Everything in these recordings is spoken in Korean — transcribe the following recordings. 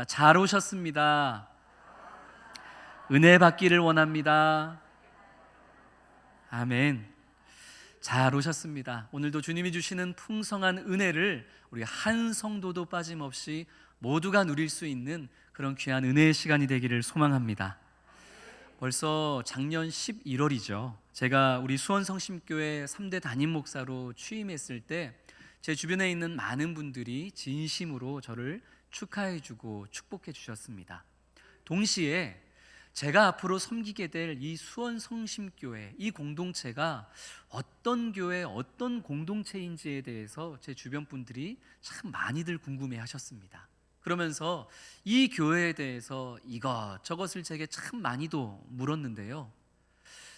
잘 오셨습니다. 은혜 받기를 원합니다. 아멘. 잘 오셨습니다. 오늘도 주님이 주시는 풍성한 은혜를 우리 한 성도도 빠짐없이 모두가 누릴 수 있는 그런 귀한 은혜의 시간이 되기를 소망합니다. 벌써 작년 11월이죠. 제가 우리 수원성심교회 3대 담임 목사로 취임했을 때 제 주변에 있는 많은 분들이 진심으로 저를 축하해주고 축복해 주셨습니다. 동시에 제가 앞으로 섬기게 될 이 수원성심교회, 이 공동체가 어떤 교회, 어떤 공동체인지에 대해서 제 주변 분들이 참 많이들 궁금해 하셨습니다. 그러면서 이 교회에 대해서 이것저것을 제게 참 많이도 물었는데요,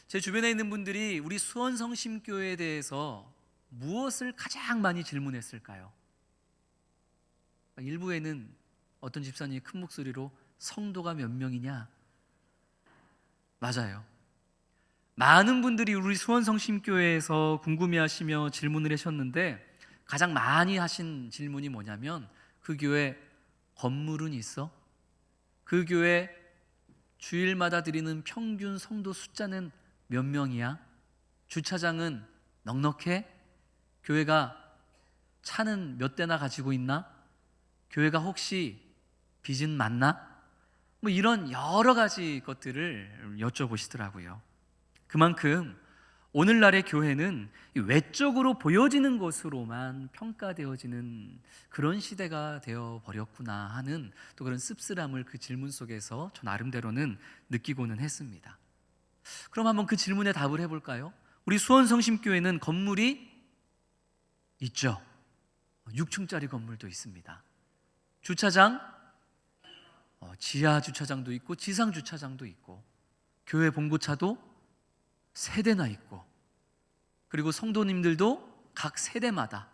제 주변에 있는 분들이 우리 수원성심교회에 대해서 무엇을 가장 많이 질문했을까요? 일부에는 어떤 집사님이 큰 목소리로 성도가 몇 명이냐? 맞아요. 많은 분들이 우리 수원성심교회에서 궁금해하시며 질문을 하셨는데, 가장 많이 하신 질문이 뭐냐면, 그 교회 건물은 있어? 그 교회 주일마다 드리는 평균 성도 숫자는 몇 명이야? 주차장은 넉넉해? 교회가 차는 몇 대나 가지고 있나? 교회가 혹시 빚은 많나? 이런 여러 가지 것들을 여쭤보시더라고요. 그만큼 오늘날의 교회는 외적으로 보여지는 것으로만 평가되어지는 그런 시대가 되어버렸구나 하는 또 그런 씁쓸함을 그 질문 속에서 저 나름대로는 느끼고는 했습니다. 그럼 한번 그 질문에 답을 해볼까요? 우리 수원성심교회는 건물이 있죠. 6층짜리 건물도 있습니다. 주차장, 지하 주차장도 있고 지상 주차장도 있고, 교회 봉고차도 3대나 있고, 그리고 성도님들도 각 세대마다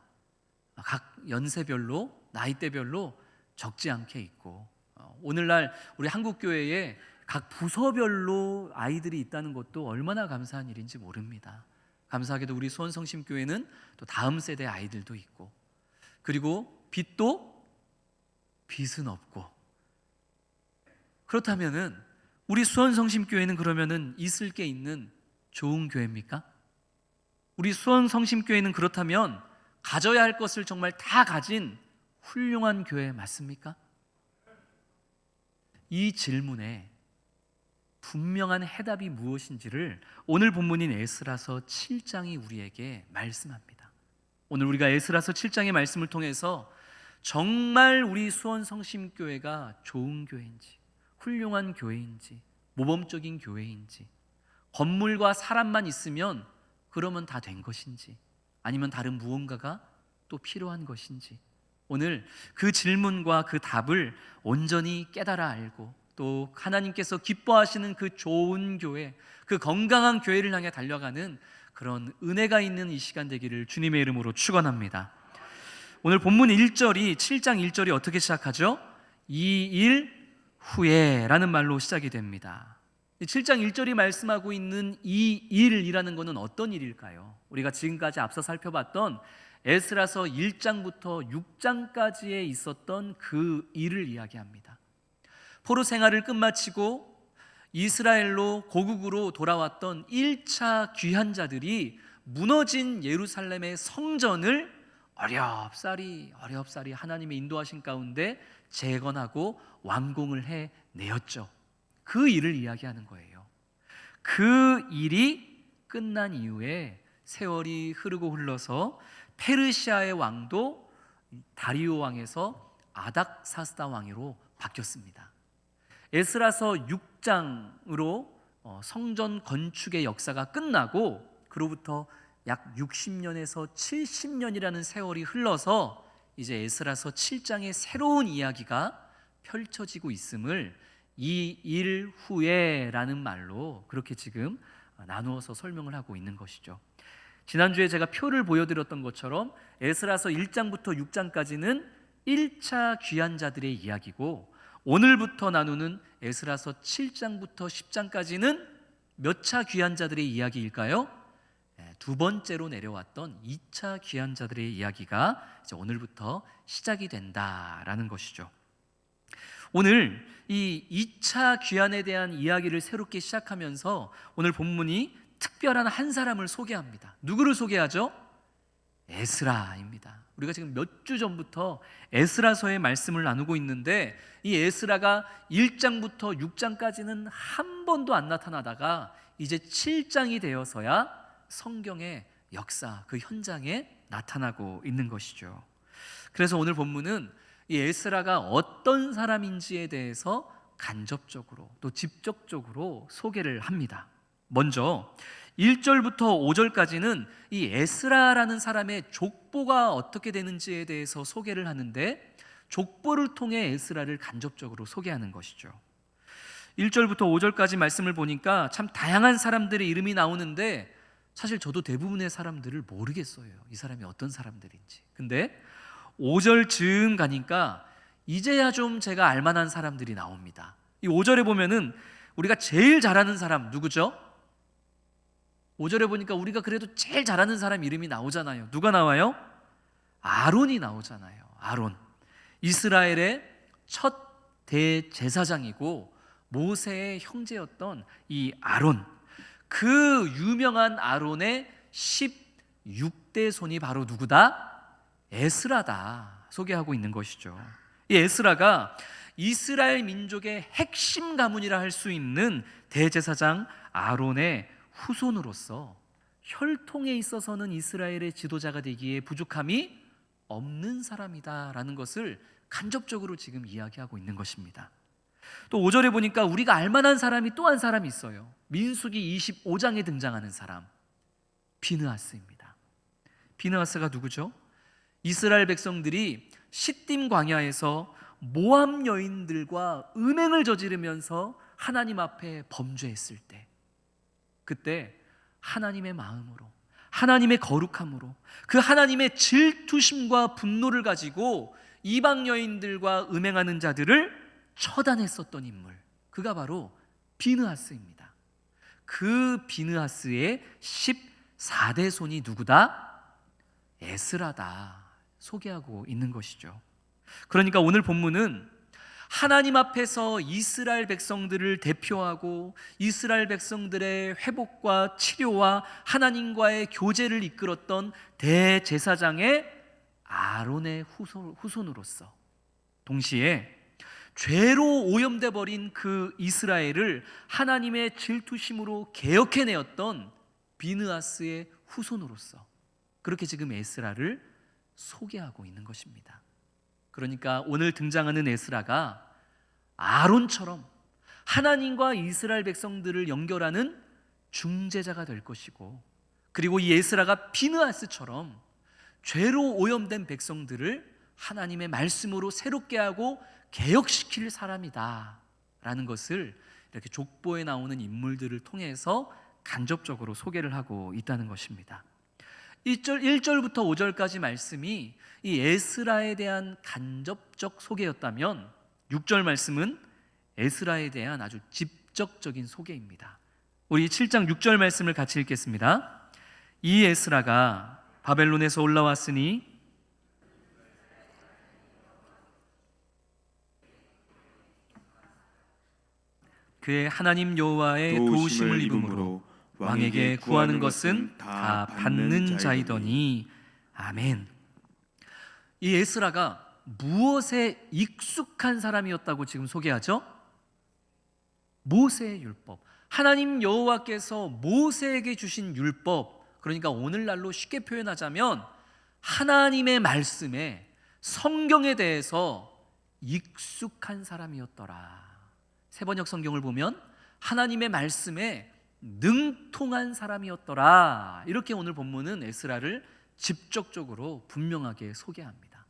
각 연세별로 나이대별로 적지 않게 있고, 오늘날 우리 한국교회에 각 부서별로 아이들이 있다는 것도 얼마나 감사한 일인지 모릅니다. 감사하게도 우리 수원성심교회는 또 다음 세대 아이들도 있고, 그리고 빚은 없고. 그렇다면은 우리 수원성심교회는 그러면은 있을 게 있는 좋은 교회입니까? 우리 수원성심교회는 그렇다면 가져야 할 것을 정말 다 가진 훌륭한 교회 맞습니까? 이 질문에 분명한 해답이 무엇인지를 오늘 본문인 에스라서 7장이 우리에게 말씀합니다. 오늘 우리가 에스라서 7장의 말씀을 통해서 정말 우리 수원성심교회가 좋은 교회인지, 훌륭한 교회인지, 모범적인 교회인지, 건물과 사람만 있으면 그러면 다 된 것인지, 아니면 다른 무언가가 또 필요한 것인지, 오늘 그 질문과 그 답을 온전히 깨달아 알고, 또 하나님께서 기뻐하시는 그 좋은 교회, 그 건강한 교회를 향해 달려가는 그런 은혜가 있는 이 시간 되기를 주님의 이름으로 축원합니다. 오늘 본문 1절이 7장 1절이 어떻게 시작하죠? 이 일 후에 라는 말로 시작이 됩니다. 7장 1절이 말씀하고 있는 이 일이라는 것은 어떤 일일까요? 우리가 지금까지 앞서 살펴봤던 에스라서 1장부터 6장까지에 있었던 그 일을 이야기합니다. 포로 생활을 끝마치고 이스라엘로 고국으로 돌아왔던 1차 귀환자들이 무너진 예루살렘의 성전을 어렵사리 하나님의 인도하신 가운데 재건하고 완공을 해내었죠. 그 일을 이야기하는 거예요. 그 일이 끝난 이후에 세월이 흐르고 흘러서 페르시아의 왕도 다리오 왕에서 아닥사스다 왕으로 바뀌었습니다. 에스라서 6장으로 성전 건축의 역사가 끝나고, 그로부터 약 60년에서 70년이라는 세월이 흘러서 이제 에스라서 7장의 새로운 이야기가 펼쳐지고 있음을 이 일 후에라는 말로 그렇게 지금 나누어서 설명을 하고 있는 것이죠. 지난주에 제가 표를 보여드렸던 것처럼 에스라서 1장부터 6장까지는 1차 귀환자들의 이야기고, 오늘부터 나누는 에스라서 7장부터 10장까지는 몇 차 귀환자들의 이야기일까요? 두 번째로 내려왔던 2차 귀환자들의 이야기가 이제 오늘부터 시작이 된다라는 것이죠. 오늘 이 2차 귀환에 대한 이야기를 새롭게 시작하면서 오늘 본문이 특별한 한 사람을 소개합니다. 누구를 소개하죠? 에스라입니다. 우리가 지금 몇 주 전부터 에스라서의 말씀을 나누고 있는데, 이 에스라가 1장부터 6장까지는 한 번도 안 나타나다가 이제 7장이 되어서야 성경의 역사, 그 현장에 나타나고 있는 것이죠. 그래서 오늘 본문은 이 에스라가 어떤 사람인지에 대해서 간접적으로 또 직접적으로 소개를 합니다. 먼저 1절부터 5절까지는 이 에스라라는 사람의 족보가 어떻게 되는지에 대해서 소개를 하는데, 족보를 통해 에스라를 간접적으로 소개하는 것이죠. 1절부터 5절까지 말씀을 보니까 참 다양한 사람들의 이름이 나오는데, 사실 저도 대부분의 사람들을 모르겠어요. 이 사람이 어떤 사람들인지. 근데 5절 즈음 가니까 이제야 좀 제가 알만한 사람들이 나옵니다. 이 5절에 보면은 우리가 제일 잘하는 사람 누구죠? 5절에 보니까 우리가 그래도 제일 잘하는 사람 이름이 나오잖아요. 누가 나와요? 아론이 나오잖아요. 아론. 이스라엘의 첫 대제사장이고 모세의 형제였던 이 아론. 그 유명한 아론의 16대 손이 바로 누구다? 에스라다. 소개하고 있는 것이죠. 이 에스라가 이스라엘 민족의 핵심 가문이라 할 수 있는 대제사장 아론의 후손으로서 혈통에 있어서는 이스라엘의 지도자가 되기에 부족함이 없는 사람이다라는 것을 간접적으로 지금 이야기하고 있는 것입니다. 또 5절에 보니까 우리가 알만한 사람이 또 한 사람이 있어요. 민수기 25장에 등장하는 사람, 비느하스입니다. 비느하스가 누구죠? 이스라엘 백성들이 시딤 광야에서 모압 여인들과 음행을 저지르면서 하나님 앞에 범죄했을 때, 그때 하나님의 마음으로, 하나님의 거룩함으로, 그 하나님의 질투심과 분노를 가지고 이방 여인들과 음행하는 자들을 처단했었던 인물, 그가 바로 비느하스입니다. 그 비느하스의 14대 손이 누구다? 에스라다. 소개하고 있는 것이죠. 그러니까 오늘 본문은 하나님 앞에서 이스라엘 백성들을 대표하고 이스라엘 백성들의 회복과 치료와 하나님과의 교제를 이끌었던 대제사장의 아론의 후손으로서, 동시에 죄로 오염돼 버린 그 이스라엘을 하나님의 질투심으로 개혁해내었던 비느하스의 후손으로서, 그렇게 지금 에스라를 소개하고 있는 것입니다. 그러니까 오늘 등장하는 에스라가 아론처럼 하나님과 이스라엘 백성들을 연결하는 중재자가 될 것이고, 그리고 이 에스라가 비느하스처럼 죄로 오염된 백성들을 하나님의 말씀으로 새롭게 하고 개혁시킬 사람이다 라는 것을 이렇게 족보에 나오는 인물들을 통해서 간접적으로 소개를 하고 있다는 것입니다. 1절부터 5절까지 말씀이 이 에스라에 대한 간접적 소개였다면, 6절 말씀은 에스라에 대한 아주 직접적인 소개입니다. 우리 7장 6절 말씀을 같이 읽겠습니다. 이 에스라가 바벨론에서 올라왔으니 그의 하나님 여호와의 도우심을 입음으로 왕에게 구하는 것은 다 받는 자이더니. 아멘. 이 에스라가 무엇에 익숙한 사람이었다고 지금 소개하죠? 모세의 율법, 하나님 여호와께서 모세에게 주신 율법, 그러니까 오늘날로 쉽게 표현하자면 하나님의 말씀에, 성경에 대해서 익숙한 사람이었더라. 세번역 성경을 보면 하나님의 말씀에 능통한 사람이었더라. 이렇게 오늘 본문은 에스라를 직접적으로 분명하게 소개합니다.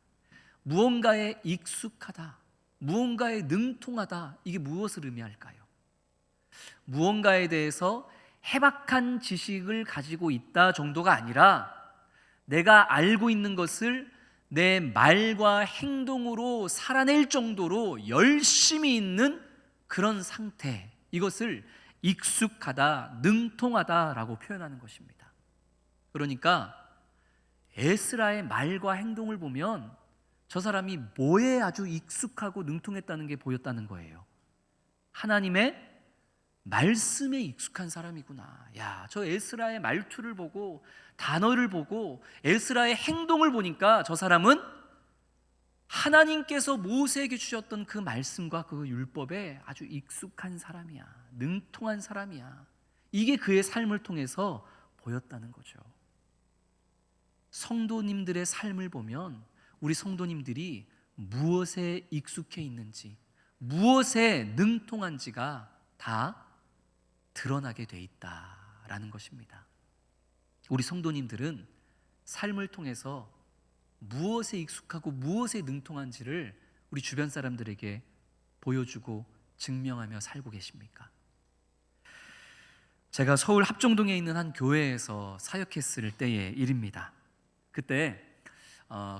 무언가에 익숙하다, 무언가에 능통하다, 이게 무엇을 의미할까요? 무언가에 대해서 해박한 지식을 가지고 있다 정도가 아니라 내가 알고 있는 것을 내 말과 행동으로 살아낼 정도로 열심히 있는 그런 상태, 이것을 익숙하다, 능통하다라고 표현하는 것입니다. 그러니까 에스라의 말과 행동을 보면 저 사람이 뭐에 아주 익숙하고 능통했다는 게 보였다는 거예요. 하나님의 말씀에 익숙한 사람이구나. 야, 저 에스라의 말투를 보고 단어를 보고 에스라의 행동을 보니까 저 사람은 하나님께서 모세에게 주셨던 그 말씀과 그 율법에 아주 익숙한 사람이야. 능통한 사람이야. 이게 그의 삶을 통해서 보였다는 거죠. 성도님들의 삶을 보면 우리 성도님들이 무엇에 익숙해 있는지, 무엇에 능통한지가 다 드러나게 돼 있다라는 것입니다. 우리 성도님들은 삶을 통해서 무엇에 익숙하고 무엇에 능통한지를 우리 주변 사람들에게 보여주고 증명하며 살고 계십니까? 제가 서울 합정동에 있는 한 교회에서 사역했을 때의 일입니다. 그때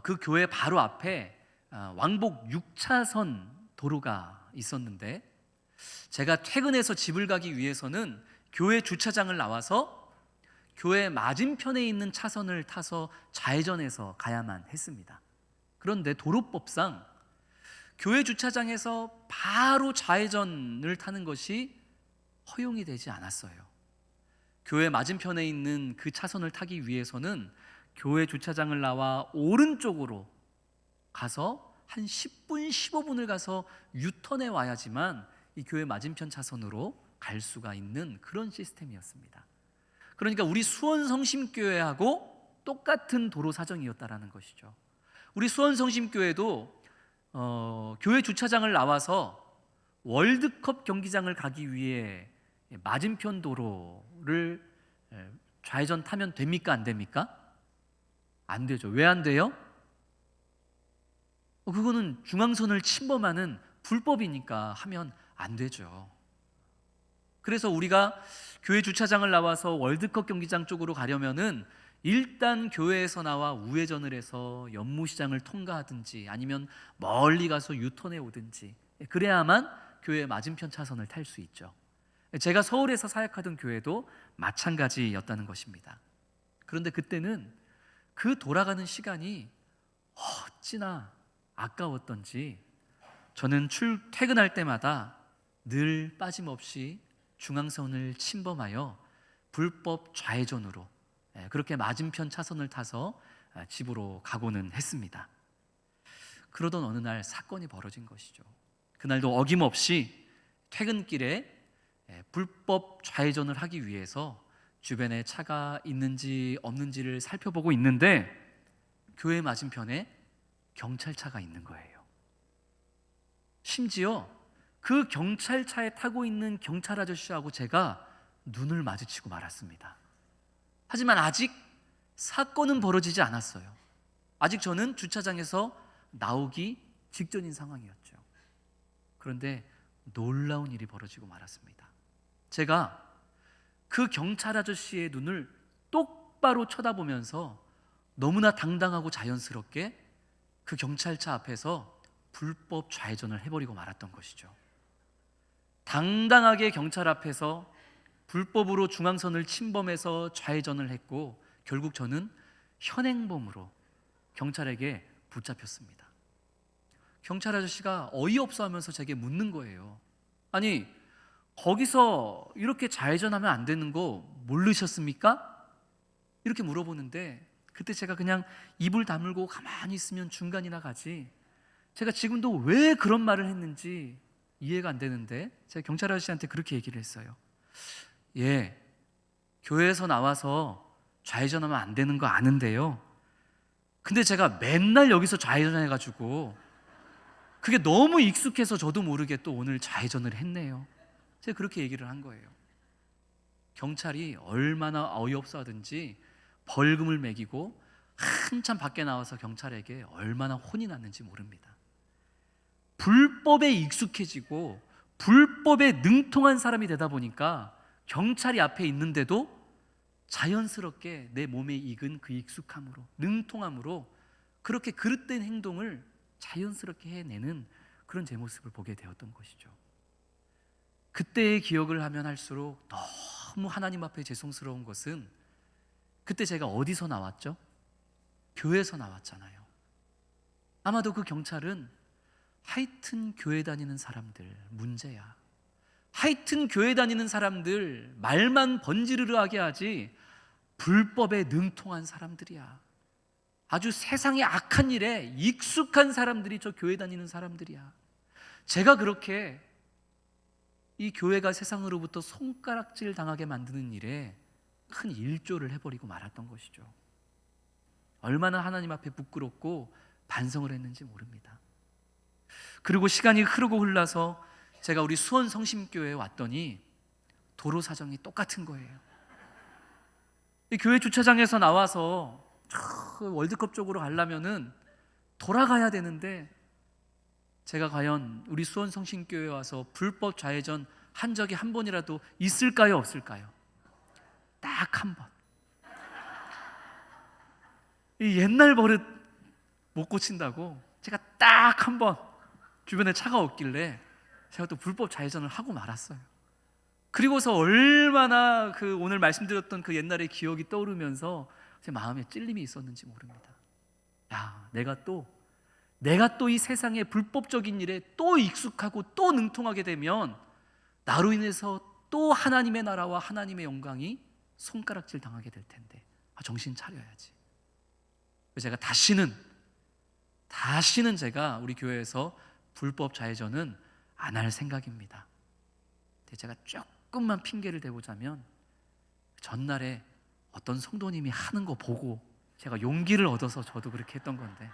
그 교회 바로 앞에 왕복 6차선 도로가 있었는데, 제가 퇴근해서 집을 가기 위해서는 교회 주차장을 나와서 교회 맞은편에 있는 차선을 타서 좌회전해서 가야만 했습니다. 그런데 도로법상 교회 주차장에서 바로 좌회전을 타는 것이 허용이 되지 않았어요. 교회 맞은편에 있는 그 차선을 타기 위해서는 교회 주차장을 나와 오른쪽으로 가서 한 10분, 15분을 가서 유턴해 와야지만 이 교회 맞은편 차선으로 갈 수가 있는 그런 시스템이었습니다. 그러니까 우리 수원성심교회하고 똑같은 도로 사정이었다라는 것이죠. 우리 수원성심교회도 교회 주차장을 나와서 월드컵 경기장을 가기 위해 맞은편 도로를 좌회전 타면 됩니까? 안 됩니까? 안 되죠. 왜 안 돼요? 그거는 중앙선을 침범하는 불법이니까 하면 안 되죠. 그래서 우리가 교회 주차장을 나와서 월드컵 경기장 쪽으로 가려면은 일단 교회에서 나와 우회전을 해서 연무시장을 통과하든지 아니면 멀리 가서 유턴해 오든지 그래야만 교회 맞은편 차선을 탈 수 있죠. 제가 서울에서 사역하던 교회도 마찬가지였다는 것입니다. 그런데 그때는 그 돌아가는 시간이 어찌나 아까웠던지 저는 퇴근할 때마다 늘 빠짐없이 중앙선을 침범하여 불법 좌회전으로 그렇게 맞은편 차선을 타서 집으로 가고는 했습니다. 그러던 어느 날 사건이 벌어진 것이죠. 그날도 어김없이 퇴근길에 불법 좌회전을 하기 위해서 주변에 차가 있는지 없는지를 살펴보고 있는데 교회 맞은편에 경찰차가 있는 거예요. 심지어 그 경찰차에 타고 있는 경찰 아저씨하고 제가 눈을 마주치고 말았습니다. 하지만 아직 사건은 벌어지지 않았어요. 아직 저는 주차장에서 나오기 직전인 상황이었죠. 그런데 놀라운 일이 벌어지고 말았습니다. 제가 그 경찰 아저씨의 눈을 똑바로 쳐다보면서 너무나 당당하고 자연스럽게 그 경찰차 앞에서 불법 좌회전을 해버리고 말았던 것이죠. 당당하게 경찰 앞에서 불법으로 중앙선을 침범해서 좌회전을 했고 결국 저는 현행범으로 경찰에게 붙잡혔습니다. 경찰 아저씨가 어이없어 하면서 제게 묻는 거예요. 아니, 거기서 이렇게 좌회전하면 안 되는 거 모르셨습니까? 이렇게 물어보는데 그때 제가 그냥 입을 다물고 가만히 있으면 중간이나 가지, 제가 지금도 왜 그런 말을 했는지 이해가 안 되는데 제가 경찰 아저씨한테 그렇게 얘기를 했어요. 예, 교회에서 나와서 좌회전하면 안 되는 거 아는데요, 근데 제가 맨날 여기서 좌회전해가지고 그게 너무 익숙해서 저도 모르게 또 오늘 좌회전을 했네요. 제가 그렇게 얘기를 한 거예요. 경찰이 얼마나 어이없어 하든지 벌금을 매기고 한참 밖에 나와서 경찰에게 얼마나 혼이 났는지 모릅니다. 불법에 익숙해지고 불법에 능통한 사람이 되다 보니까 경찰이 앞에 있는데도 자연스럽게 내 몸에 익은 그 익숙함으로, 능통함으로 그렇게 그릇된 행동을 자연스럽게 해내는 그런 제 모습을 보게 되었던 것이죠. 그때의 기억을 하면 할수록 너무 하나님 앞에 죄송스러운 것은 그때 제가 어디서 나왔죠? 교회에서 나왔잖아요. 아마도 그 경찰은 하여튼 교회 다니는 사람들 문제야. 하여튼 교회 다니는 사람들 말만 번지르르하게 하지 불법에 능통한 사람들이야. 아주 세상의 악한 일에 익숙한 사람들이 저 교회 다니는 사람들이야. 제가 그렇게 이 교회가 세상으로부터 손가락질 당하게 만드는 일에 큰 일조를 해버리고 말았던 것이죠. 얼마나 하나님 앞에 부끄럽고 반성을 했는지 모릅니다. 그리고 시간이 흐르고 흘러서 제가 우리 수원 성심교회에 왔더니 도로 사정이 똑같은 거예요. 이 교회 주차장에서 나와서 저 월드컵 쪽으로 가려면은 돌아가야 되는데, 제가 과연 우리 수원 성심교회에 와서 불법 좌회전 한 적이 한 번이라도 있을까요, 없을까요? 딱 한 번. 이 옛날 버릇 못 고친다고 제가 딱 한 번 주변에 차가 없길래 제가 또 불법 좌회전을 하고 말았어요. 그리고서 얼마나 그 오늘 말씀드렸던 그 옛날의 기억이 떠오르면서 제 마음에 찔림이 있었는지 모릅니다. 야, 내가 또 이 세상의 불법적인 일에 또 익숙하고 또 능통하게 되면 나로 인해서 또 하나님의 나라와 하나님의 영광이 손가락질 당하게 될 텐데, 정신 차려야지. 제가 다시는 제가 우리 교회에서 불법 좌회전은 안 할 생각입니다. 근데 제가 조금만 핑계를 대보자면, 전날에 어떤 성도님이 하는 거 보고 제가 용기를 얻어서 저도 그렇게 했던 건데,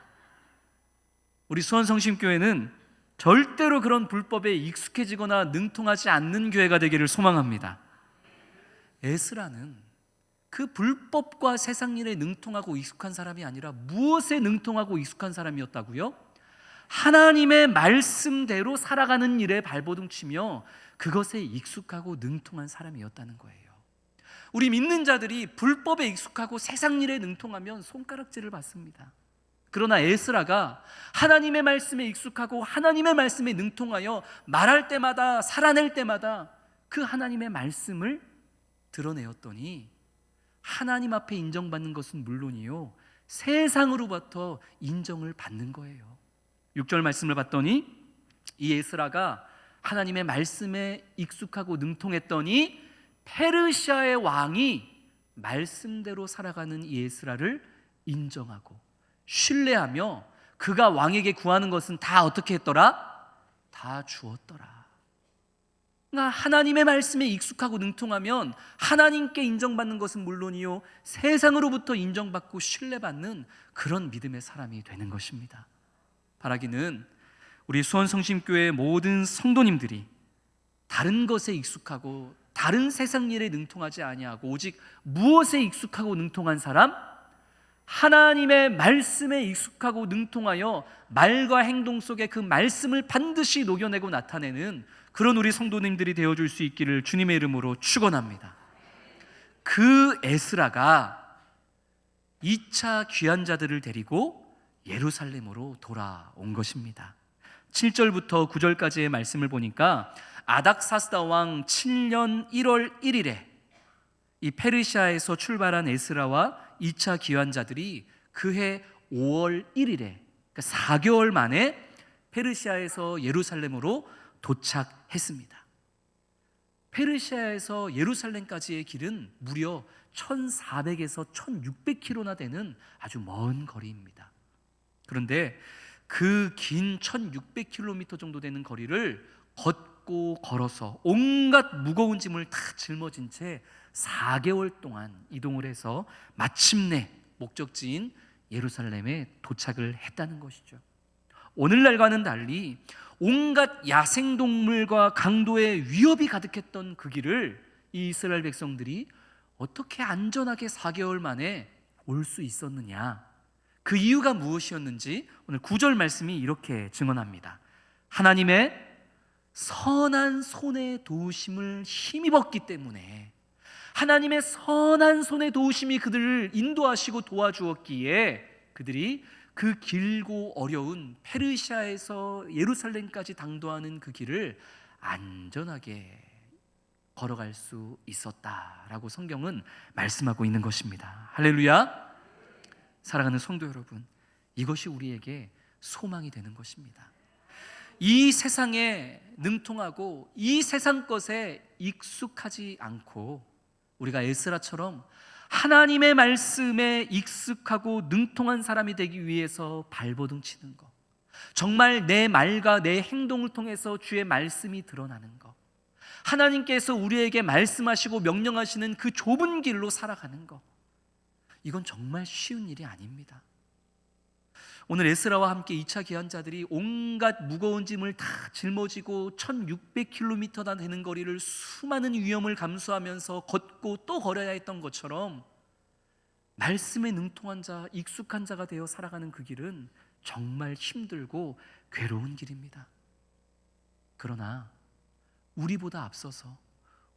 우리 수원성심교회는 절대로 그런 불법에 익숙해지거나 능통하지 않는 교회가 되기를 소망합니다. 에스라는 그 불법과 세상 일에 능통하고 익숙한 사람이 아니라 무엇에 능통하고 익숙한 사람이었다고요? 하나님의 말씀대로 살아가는 일에 발버둥 치며 그것에 익숙하고 능통한 사람이었다는 거예요. 우리 믿는 자들이 불법에 익숙하고 세상 일에 능통하면 손가락질을 받습니다. 그러나 에스라가 하나님의 말씀에 익숙하고 하나님의 말씀에 능통하여 말할 때마다, 살아낼 때마다 그 하나님의 말씀을 드러내었더니 하나님 앞에 인정받는 것은 물론이요, 세상으로부터 인정을 받는 거예요. 6절 말씀을 봤더니 이 에스라가 하나님의 말씀에 익숙하고 능통했더니 페르시아의 왕이 말씀대로 살아가는 이 에스라를 인정하고 신뢰하며 그가 왕에게 구하는 것은 다 어떻게 했더라? 다 주었더라. 그러니까 하나님의 말씀에 익숙하고 능통하면 하나님께 인정받는 것은 물론이요, 세상으로부터 인정받고 신뢰받는 그런 믿음의 사람이 되는 것입니다. 바라기는 우리 수원성심교회 모든 성도님들이 다른 것에 익숙하고 다른 세상 일에 능통하지 아니하고 오직 무엇에 익숙하고 능통한 사람? 하나님의 말씀에 익숙하고 능통하여 말과 행동 속에 그 말씀을 반드시 녹여내고 나타내는 그런 우리 성도님들이 되어줄 수 있기를 주님의 이름으로 축원합니다. 그 에스라가 2차 귀한 자들을 데리고 예루살렘으로 돌아온 것입니다. 7절부터 9절까지의 말씀을 보니까 아닥사스다 왕 7년 1월 1일에 이 페르시아에서 출발한 에스라와 2차 귀환자들이 그해 5월 1일에, 그러니까 4개월 만에 페르시아에서 예루살렘으로 도착했습니다. 페르시아에서 예루살렘까지의 길은 무려 1400에서 1600km나 되는 아주 먼 거리입니다. 그런데 그 긴 1600km 정도 되는 거리를 걷고 걸어서 온갖 무거운 짐을 다 짊어진 채 4개월 동안 이동을 해서 마침내 목적지인 예루살렘에 도착을 했다는 것이죠. 오늘날과는 달리 온갖 야생동물과 강도의 위협이 가득했던 그 길을 이 이스라엘 백성들이 어떻게 안전하게 4개월 만에 올 수 있었느냐, 그 이유가 무엇이었는지 오늘 9절 말씀이 이렇게 증언합니다. 하나님의 선한 손의 도우심을 힘입었기 때문에, 하나님의 선한 손의 도우심이 그들을 인도하시고 도와주었기에 그들이 그 길고 어려운 페르시아에서 예루살렘까지 당도하는 그 길을 안전하게 걸어갈 수 있었다라고 성경은 말씀하고 있는 것입니다. 할렐루야. 사랑하는 성도 여러분, 이것이 우리에게 소망이 되는 것입니다. 이 세상에 능통하고 이 세상 것에 익숙하지 않고 우리가 에스라처럼 하나님의 말씀에 익숙하고 능통한 사람이 되기 위해서 발버둥 치는 것, 정말 내 말과 내 행동을 통해서 주의 말씀이 드러나는 것, 하나님께서 우리에게 말씀하시고 명령하시는 그 좁은 길로 살아가는 것, 이건 정말 쉬운 일이 아닙니다. 오늘 에스라와 함께 2차 귀환자들이 온갖 무거운 짐을 다 짊어지고 1600km나 되는 거리를 수많은 위험을 감수하면서 걷고 또 걸어야 했던 것처럼 말씀에 능통한 자, 익숙한 자가 되어 살아가는 그 길은 정말 힘들고 괴로운 길입니다. 그러나 우리보다 앞서서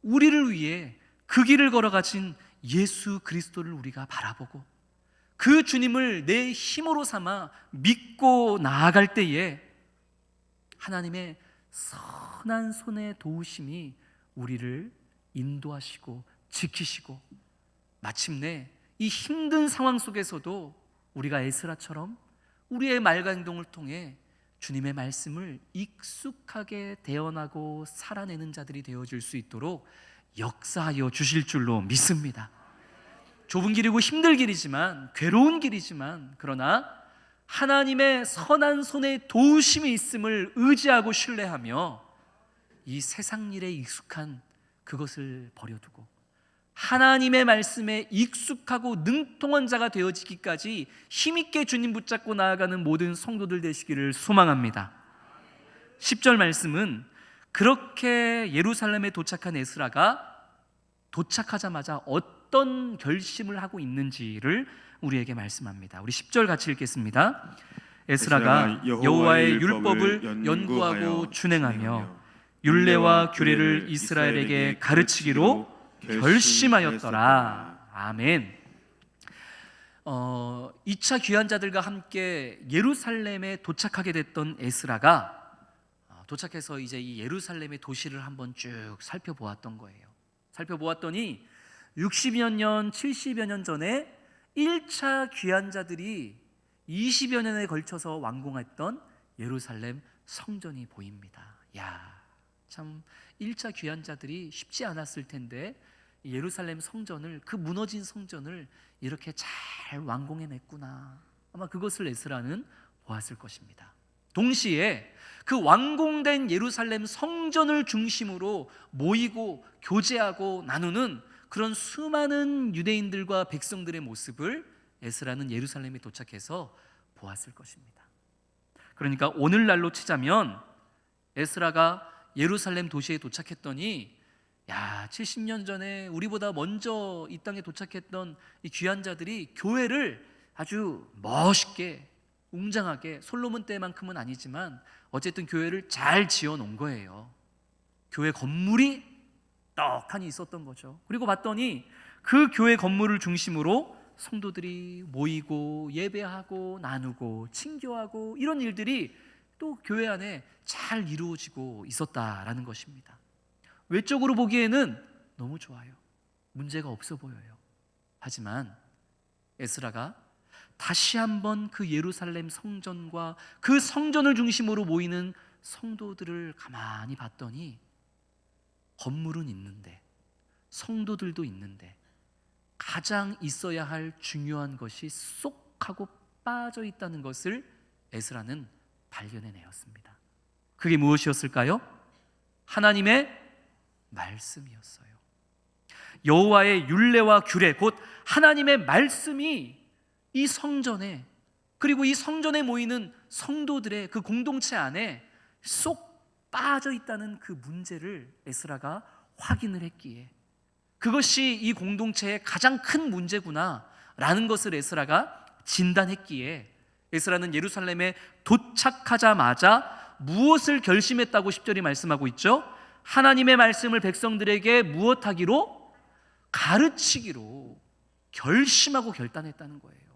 우리를 위해 그 길을 걸어가신 예수 그리스도를 우리가 바라보고 그 주님을 내 힘으로 삼아 믿고 나아갈 때에 하나님의 선한 손의 도우심이 우리를 인도하시고 지키시고 마침내 이 힘든 상황 속에서도 우리가 에스라처럼 우리의 말과 행동을 통해 주님의 말씀을 익숙하게 대언하고 살아내는 자들이 되어질 수 있도록 역사하여 주실 줄로 믿습니다. 좁은 길이고 힘들 길이지만, 괴로운 길이지만, 그러나 하나님의 선한 손에 도우심이 있음을 의지하고 신뢰하며 이 세상 일에 익숙한 그것을 버려두고 하나님의 말씀에 익숙하고 능통한 자가 되어지기까지 힘있게 주님 붙잡고 나아가는 모든 성도들 되시기를 소망합니다. 10절 말씀은 그렇게 예루살렘에 도착한 에스라가 도착하자마자 어떤 결심을 하고 있는지를 우리에게 말씀합니다. 우리 10절 같이 읽겠습니다. 에스라가 여호와의 율법을 연구하고 준행하며 율례와 규례를 이스라엘에게 가르치기로 결심하였더라. 아멘. 2차 귀환자들과 함께 예루살렘에 도착하게 됐던 에스라가 도착해서 이제 이 예루살렘의 도시를 한번 쭉 살펴보았던 거예요. 살펴보았더니 60여 년, 70여 년 전에 1차 귀환자들이 20여 년에 걸쳐서 완공했던 예루살렘 성전이 보입니다. 참 1차 귀환자들이 쉽지 않았을 텐데 예루살렘 성전을, 그 무너진 성전을 이렇게 잘 완공해냈구나. 아마 그것을 에스라는 보았을 것입니다. 동시에 그 완공된 예루살렘 성전을 중심으로 모이고 교제하고 나누는 그런 수많은 유대인들과 백성들의 모습을 에스라는 예루살렘에 도착해서 보았을 것입니다. 그러니까 오늘날로 치자면 에스라가 예루살렘 도시에 도착했더니 70년 전에 우리보다 먼저 이 땅에 도착했던 이 귀환자들이 교회를 아주 멋있게 웅장하게, 솔로몬 때만큼은 아니지만 어쨌든 교회를 잘 지어 놓은 거예요. 교회 건물이 떡하니 있었던 거죠. 그리고 봤더니 그 교회 건물을 중심으로 성도들이 모이고 예배하고 나누고 친교하고 이런 일들이 또 교회 안에 잘 이루어지고 있었다라는 것입니다. 외적으로 보기에는 너무 좋아요. 문제가 없어 보여요. 하지만 에스라가 다시 한번 그 예루살렘 성전과 그 성전을 중심으로 모이는 성도들을 가만히 봤더니 건물은 있는데, 성도들도 있는데 가장 있어야 할 중요한 것이 쏙 하고 빠져 있다는 것을 에스라는 발견해내었습니다. 그게 무엇이었을까요? 하나님의 말씀이었어요. 여호와의 율례와 규례, 곧 하나님의 말씀이 이 성전에, 그리고 이 성전에 모이는 성도들의 그 공동체 안에 쏙 빠져 있다는 그 문제를 에스라가 확인을 했기에 그것이 이 공동체의 가장 큰 문제구나 라는 것을 에스라가 진단했기에 에스라는 예루살렘에 도착하자마자 무엇을 결심했다고 10절이 말씀하고 있죠? 하나님의 말씀을 백성들에게 무엇하기로? 가르치기로 결심하고 결단했다는 거예요.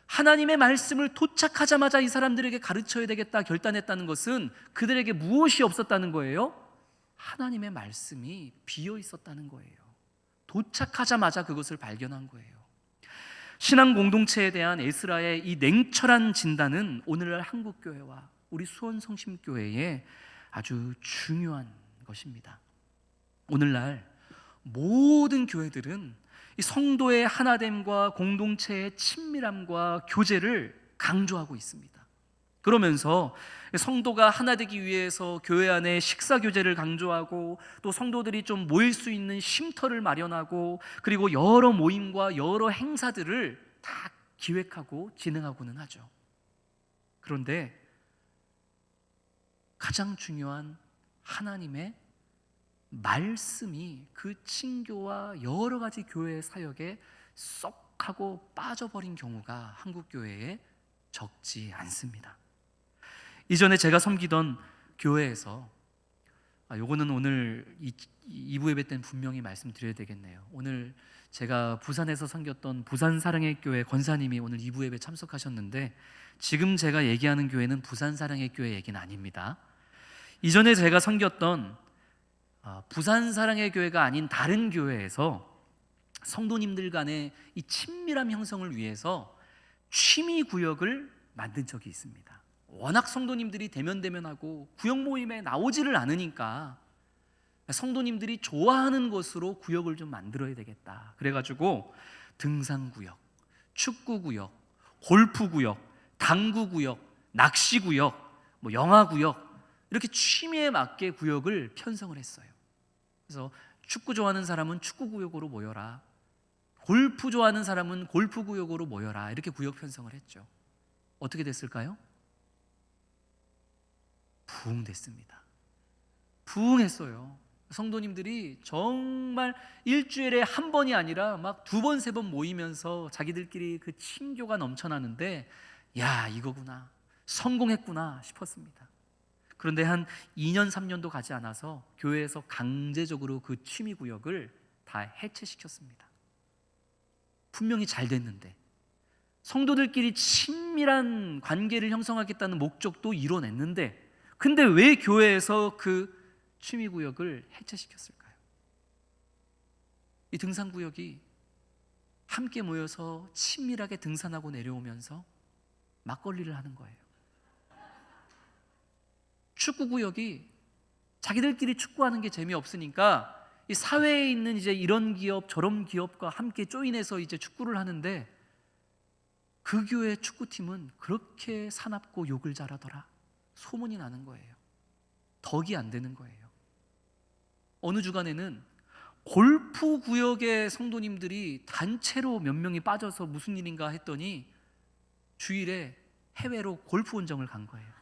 하나님의 말씀을 도착하자마자 이 사람들에게 가르쳐야 되겠다 결단했다는 것은 그들에게 무엇이 없었다는 거예요? 하나님의 말씀이 비어 있었다는 거예요. 도착하자마자 그것을 발견한 거예요. 신앙 공동체에 대한 에스라의 이 냉철한 진단은 오늘날 한국교회와 우리 수원성심교회에 아주 중요한 것입니다. 오늘날 모든 교회들은 이 성도의 하나됨과 공동체의 친밀함과 교제를 강조하고 있습니다. 그러면서 성도가 하나 되기 위해서 교회 안에 식사 교제를 강조하고, 또 성도들이 좀 모일 수 있는 쉼터를 마련하고, 그리고 여러 모임과 여러 행사들을 다 기획하고 진행하고는 하죠. 그런데 가장 중요한 하나님의 말씀이 그 친교와 여러 가지 교회의 사역에 쏙 하고 빠져버린 경우가 한국 교회에 적지 않습니다. 이전에 제가 섬기던 교회에서 요거는 오늘 2부 예배 때는 분명히 말씀드려야 되겠네요. 오늘 제가 부산에서 섬겼던 부산 사랑의 교회 권사님이 오늘 2부 예배 참석하셨는데, 지금 제가 얘기하는 교회는 부산 사랑의 교회 얘기는 아닙니다. 이전에 제가 섬겼던 부산 사랑의 교회가 아닌 다른 교회에서 성도님들 간의 이 친밀함 형성을 위해서 취미 구역을 만든 적이 있습니다. 워낙 성도님들이 대면대면하고 구역 모임에 나오지를 않으니까 성도님들이 좋아하는 곳으로 구역을 좀 만들어야 되겠다. 그래가지고 등산구역, 축구구역, 골프구역, 당구구역, 낚시구역, 영화구역, 이렇게 취미에 맞게 구역을 편성을 했어요. 그래서 축구 좋아하는 사람은 축구구역으로 모여라, 골프 좋아하는 사람은 골프구역으로 모여라, 이렇게 구역 편성을 했죠. 어떻게 됐을까요? 부흥됐습니다. 부흥했어요. 성도님들이 정말 일주일에 한 번이 아니라 막 2번, 3번 모이면서 자기들끼리 그 친교가 넘쳐나는데, 야, 이거구나, 성공했구나 싶었습니다. 그런데 한 2년, 3년도 가지 않아서 교회에서 강제적으로 그 취미구역을 다 해체시켰습니다. 분명히 잘 됐는데, 성도들끼리 친밀한 관계를 형성하겠다는 목적도 이뤄냈는데, 근데 왜 교회에서 그 취미구역을 해체시켰을까요? 이 등산구역이 함께 모여서 친밀하게 등산하고 내려오면서 막걸리를 하는 거예요. 축구구역이 자기들끼리 축구하는 게 재미없으니까 이 사회에 있는 이제 이런 기업 저런 기업과 함께 조인해서 이제 축구를 하는데, 그 교회 축구팀은 그렇게 사납고 욕을 잘하더라, 소문이 나는 거예요. 덕이 안 되는 거예요. 어느 주간에는 골프 구역의 성도님들이 단체로 몇 명이 빠져서 무슨 일인가 했더니 주일에 해외로 골프 원정을 간 거예요.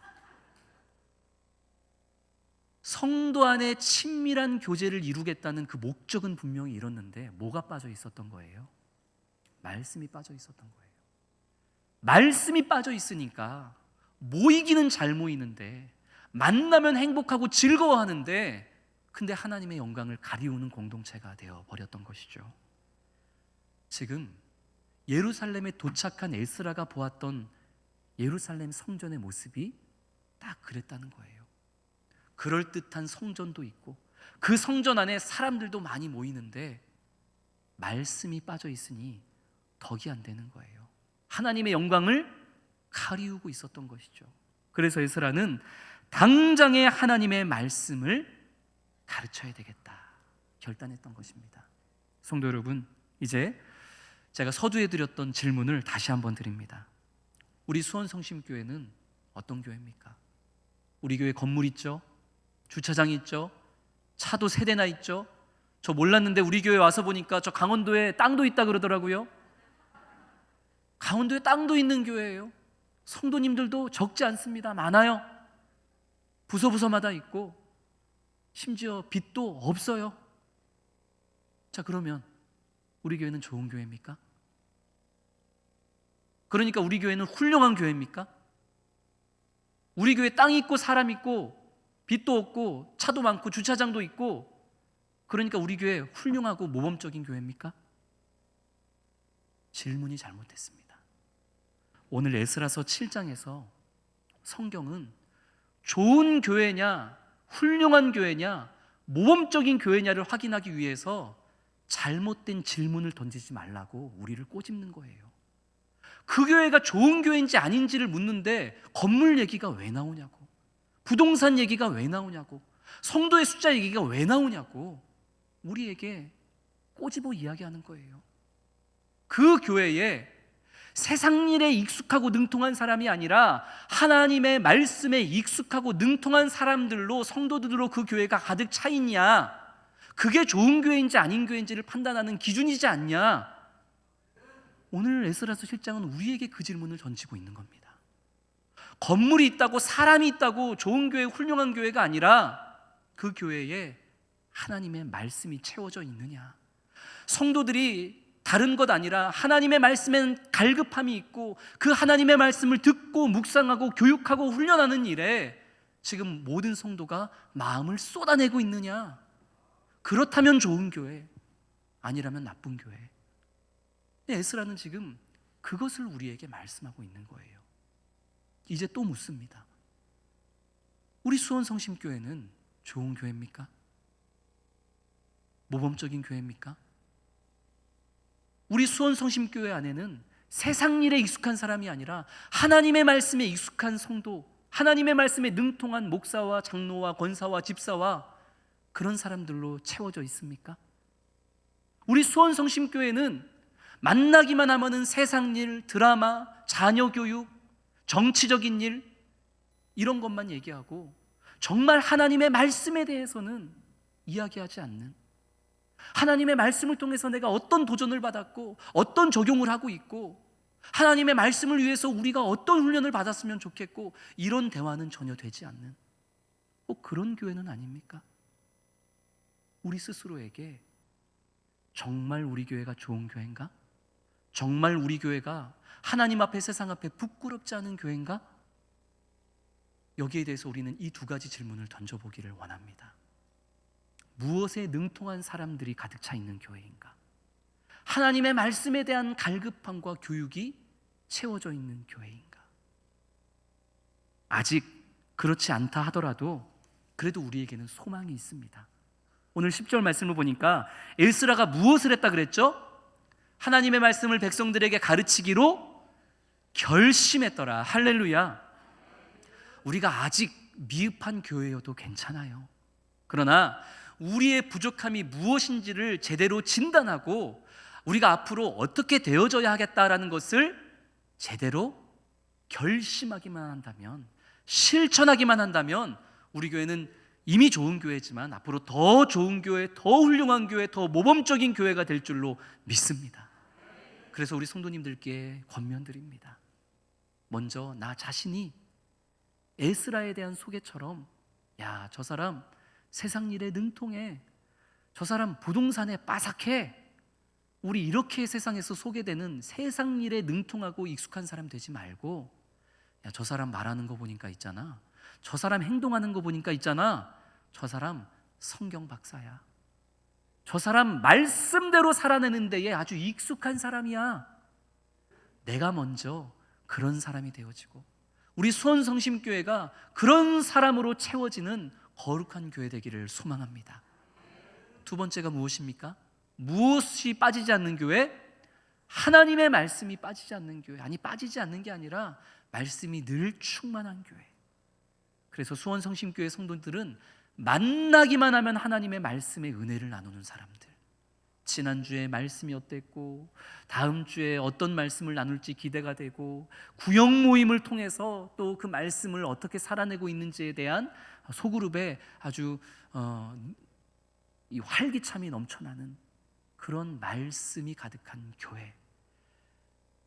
성도 안에 친밀한 교제를 이루겠다는 그 목적은 분명히 이뤘는데, 뭐가 빠져 있었던 거예요? 말씀이 빠져 있었던 거예요. 말씀이 빠져 있으니까 모이기는 잘 모이는데, 만나면 행복하고 즐거워하는데, 근데 하나님의 영광을 가리우는 공동체가 되어 버렸던 것이죠. 지금 예루살렘에 도착한 에스라가 보았던 예루살렘 성전의 모습이 딱 그랬다는 거예요. 그럴듯한 성전도 있고 그 성전 안에 사람들도 많이 모이는데 말씀이 빠져 있으니 덕이 안 되는 거예요. 하나님의 영광을 가리우고 있었던 것이죠. 그래서 에스라는 당장의 하나님의 말씀을 가르쳐야 되겠다 결단했던 것입니다. 성도 여러분, 이제 제가 서두에 드렸던 질문을 다시 한번 드립니다. 우리 수원성심교회는 어떤 교회입니까? 우리 교회 건물 있죠? 주차장 있죠? 차도 3대나 있죠? 저 몰랐는데 우리 교회 와서 보니까 저 강원도에 땅도 있다 그러더라고요. 강원도에 땅도 있는 교회예요. 성도님들도 적지 않습니다. 많아요. 부서부서마다 있고 심지어 빚도 없어요. 자, 그러면 우리 교회는 좋은 교회입니까? 그러니까 우리 교회는 훌륭한 교회입니까? 우리 교회 땅 있고 사람 있고 빚도 없고 차도 많고 주차장도 있고, 그러니까 우리 교회 훌륭하고 모범적인 교회입니까? 질문이 잘못됐습니다. 오늘 에스라서 7장에서 성경은 좋은 교회냐, 훌륭한 교회냐, 모범적인 교회냐를 확인하기 위해서 잘못된 질문을 던지지 말라고 우리를 꼬집는 거예요. 그 교회가 좋은 교회인지 아닌지를 묻는데 건물 얘기가 왜 나오냐고, 부동산 얘기가 왜 나오냐고, 성도의 숫자 얘기가 왜 나오냐고 우리에게 꼬집어 이야기하는 거예요. 그 교회에 세상 일에 익숙하고 능통한 사람이 아니라 하나님의 말씀에 익숙하고 능통한 사람들로, 성도들로 그 교회가 가득 차 있냐, 그게 좋은 교회인지 아닌 교회인지를 판단하는 기준이지 않냐. 오늘 에스라서 실장은 우리에게 그 질문을 던지고 있는 겁니다. 건물이 있다고, 사람이 있다고 좋은 교회, 훌륭한 교회가 아니라 그 교회에 하나님의 말씀이 채워져 있느냐. 성도들이 다른 것 아니라 하나님의 말씀엔 갈급함이 있고 그 하나님의 말씀을 듣고 묵상하고 교육하고 훈련하는 일에 지금 모든 성도가 마음을 쏟아내고 있느냐. 그렇다면 좋은 교회, 아니라면 나쁜 교회. 에스라는 지금 그것을 우리에게 말씀하고 있는 거예요. 이제 또 묻습니다. 우리 수원성심교회는 좋은 교회입니까? 모범적인 교회입니까? 우리 수원성심교회 안에는 세상 일에 익숙한 사람이 아니라 하나님의 말씀에 익숙한 성도, 하나님의 말씀에 능통한 목사와 장로와 권사와 집사와 그런 사람들로 채워져 있습니까? 우리 수원성심교회는 만나기만 하면은 세상 일, 드라마, 자녀 교육, 정치적인 일, 이런 것만 얘기하고 정말 하나님의 말씀에 대해서는 이야기하지 않는, 하나님의 말씀을 통해서 내가 어떤 도전을 받았고 어떤 적용을 하고 있고 하나님의 말씀을 위해서 우리가 어떤 훈련을 받았으면 좋겠고, 이런 대화는 전혀 되지 않는 그런 교회는 아닙니까? 우리 스스로에게 정말 우리 교회가 좋은 교회인가? 정말 우리 교회가 하나님 앞에, 세상 앞에 부끄럽지 않은 교회인가? 여기에 대해서 우리는 이 두 가지 질문을 던져보기를 원합니다. 무엇에 능통한 사람들이 가득 차 있는 교회인가? 하나님의 말씀에 대한 갈급함과 교육이 채워져 있는 교회인가? 아직 그렇지 않다 하더라도 그래도 우리에게는 소망이 있습니다. 오늘 10절 말씀을 보니까 에스라가 무엇을 했다 그랬죠? 하나님의 말씀을 백성들에게 가르치기로 결심했더라. 할렐루야. 우리가 아직 미흡한 교회여도 괜찮아요. 그러나 우리의 부족함이 무엇인지를 제대로 진단하고 우리가 앞으로 어떻게 되어져야 하겠다라는 것을 제대로 결심하기만 한다면, 실천하기만 한다면 우리 교회는 이미 좋은 교회지만 앞으로 더 좋은 교회, 더 훌륭한 교회, 더 모범적인 교회가 될 줄로 믿습니다. 그래서 우리 성도님들께 권면드립니다. 먼저 나 자신이 에스라에 대한 소개처럼, 야, 저 사람 세상 일에 능통해, 저 사람 부동산에 빠삭해, 우리 이렇게 세상에서 소개되는 세상 일에 능통하고 익숙한 사람 되지 말고, 야, 저 사람 말하는 거 보니까 있잖아, 저 사람 행동하는 거 보니까 있잖아, 저 사람 성경 박사야, 저 사람 말씀대로 살아내는 데에 아주 익숙한 사람이야. 내가 먼저 그런 사람이 되어지고 우리 수원성심교회가 그런 사람으로 채워지는 거룩한 교회 되기를 소망합니다. 두 번째가 무엇입니까? 무엇이 빠지지 않는 교회? 하나님의 말씀이 빠지지 않는 교회. 아니, 빠지지 않는 게 아니라 말씀이 늘 충만한 교회. 그래서 수원성심교회 성도들은 만나기만 하면 하나님의 말씀의 은혜를 나누는 사람들. 지난주에 말씀이 어땠고 다음 주에 어떤 말씀을 나눌지 기대가 되고, 구역 모임을 통해서 또 그 말씀을 어떻게 살아내고 있는지에 대한 소그룹에 아주 이 활기참이 넘쳐나는 그런 말씀이 가득한 교회.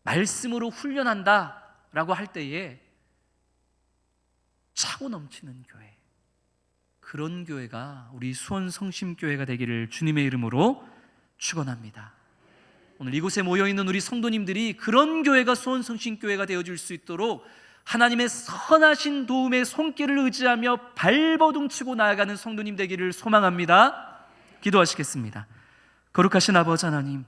말씀으로 훈련한다라고 할 때에 차고 넘치는 교회, 그런 교회가 우리 수원성심교회가 되기를 주님의 이름으로 축원합니다. 오늘 이곳에 모여있는 우리 성도님들이 그런 교회가 수원성심교회가 되어줄 수 있도록 하나님의 선하신 도움의 손길을 의지하며 발버둥치고 나아가는 성도님 되기를 소망합니다. 기도하시겠습니다. 거룩하신 아버지 하나님,